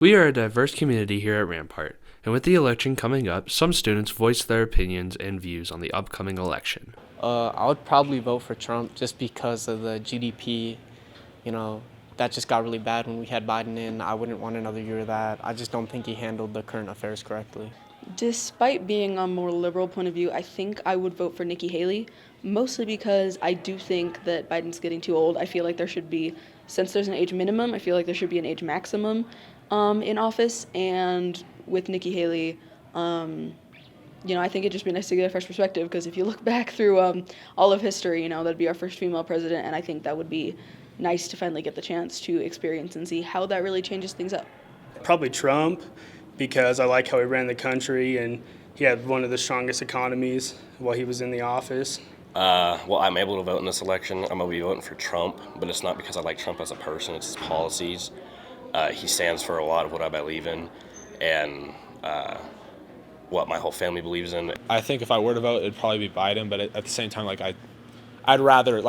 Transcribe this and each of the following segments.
We are a diverse community here at Rampart, and with the election coming up, some students voiced their opinions and views on the upcoming election. I would probably vote for Trump just because of the GDP. You know, that just got really bad when we had Biden in. I wouldn't want another year of that. I just don't think he handled the current affairs correctly. Despite being a more liberal point of view, I think I would vote for Nikki Haley, mostly because I do think that Biden's getting too old. I feel like there should be, since there's an age minimum, I feel like there should be an age maximum in office. And with Nikki Haley, I think it'd just be nice to get a fresh perspective because if you look back through all of history, that'd be our first female president, and I think that would be nice to finally get the chance to experience and see how that really changes things up. Probably Trump, because I like how he ran the country and he had one of the strongest economies while he was in the office. Well, I'm able to vote in this election. I'm going to be voting for Trump, but it's not because I like Trump as a person, it's his policies. He stands for a lot of what I believe in and what my whole family believes in. I think if I were to vote, it'd probably be Biden, but at the same time, I'd rather,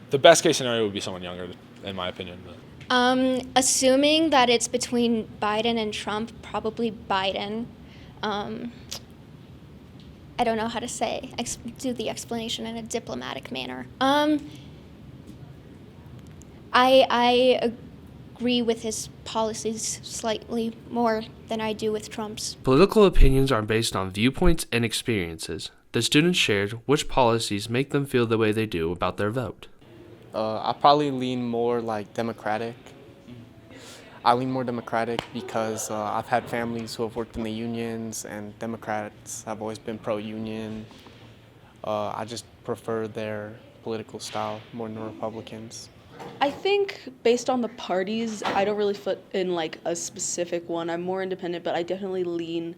the best case scenario would be someone younger, in my opinion. Assuming that it's between Biden and Trump, probably Biden. I don't know how to say, do the explanation in a diplomatic manner. I agree with his policies slightly more than I do with Trump's. Political opinions are based on viewpoints and experiences. The students shared which policies make them feel the way they do about their vote. I probably lean more Democratic. I lean more Democratic because I've had families who have worked in the unions, and Democrats have always been pro-union. I just prefer their political style more than Republicans. I think based on the parties, I don't really fit in a specific one. I'm more independent, but I definitely lean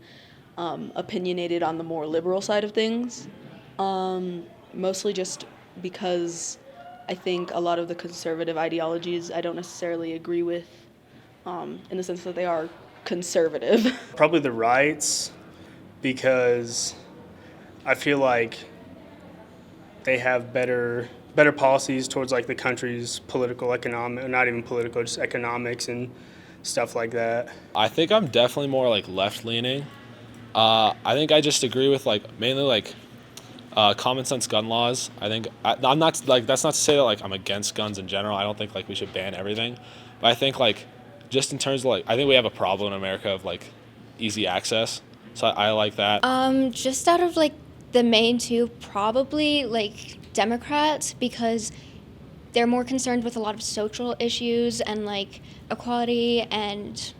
opinionated on the more liberal side of things. Mostly just because I think a lot of the conservative ideologies I don't necessarily agree with, in the sense that they are conservative. Probably the rights, because I feel like they have better policies towards the country's political, economic, not even political, just economics and stuff like that. I think I'm definitely more left-leaning. I think I just agree with mainly common sense gun laws. I think I'm not that's not to say that I'm against guns in general. I don't think we should ban everything, but I think just in terms of I think we have a problem in America of easy access. So I like that. Just out of the main two, probably Democrats, because they're more concerned with a lot of social issues and equality and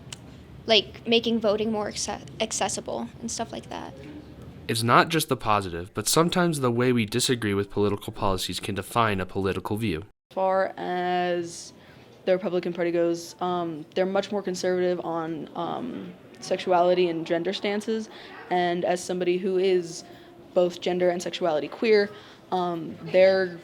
making voting more accessible and stuff like that. It's not just the positive, but sometimes the way we disagree with political policies can define a political view. As far as the Republican Party goes, they're much more conservative on sexuality and gender stances, and as somebody who is both gender and sexuality queer, their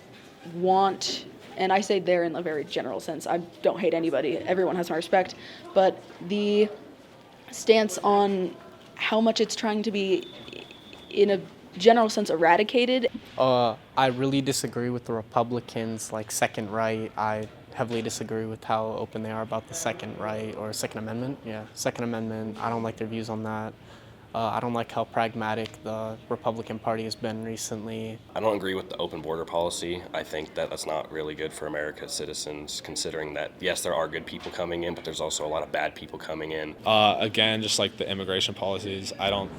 want, and I say they're in a very general sense, I don't hate anybody, everyone has my respect, but the stance on how much it's trying to be, in a general sense, eradicated. I really disagree with the Republicans, second right. I heavily disagree with how open they are about the second right, or Second Amendment. Yeah, Second Amendment, I don't like their views on that. I don't like how pragmatic the Republican Party has been recently. I don't agree with the open border policy. I think that that's not really good for America's citizens, considering that, yes, there are good people coming in, but there's also a lot of bad people coming in. Again, just the immigration policies, I don't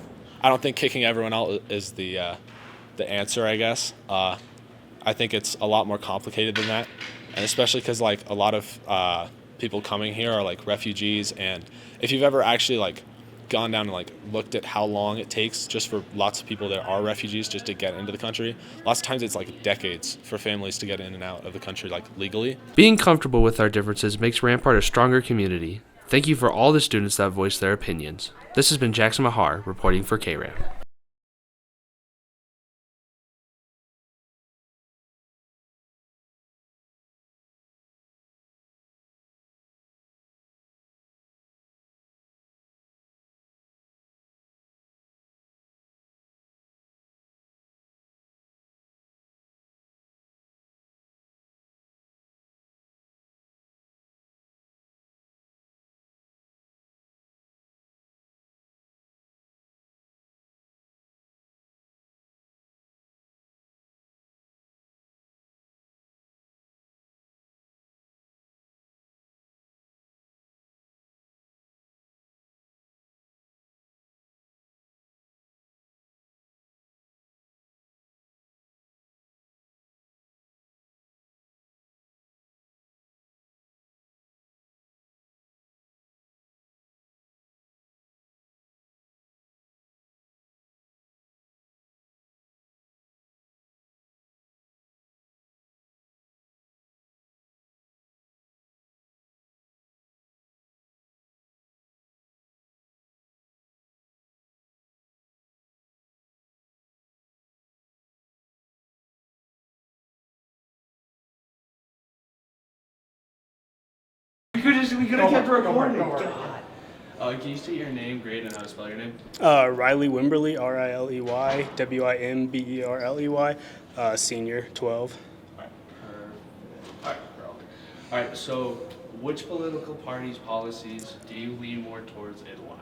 think kicking everyone out is the answer, I guess. I think it's a lot more complicated than that, and especially because a lot of people coming here are refugees, and if you've ever actually gone down and looked at how long it takes just for lots of people that are refugees just to get into the country, lots of times it's decades for families to get in and out of the country legally. Being comfortable with our differences makes Rampart a stronger community. Thank you for all the students that voiced their opinions. This has been Jackson Mahar reporting for KRAM. could have kept recording. Can you state your name, grade, and how to spell your name? Riley Wimberly, Riley Wimberley, senior, 12. All right, so which political party's policies do you lean more towards and why?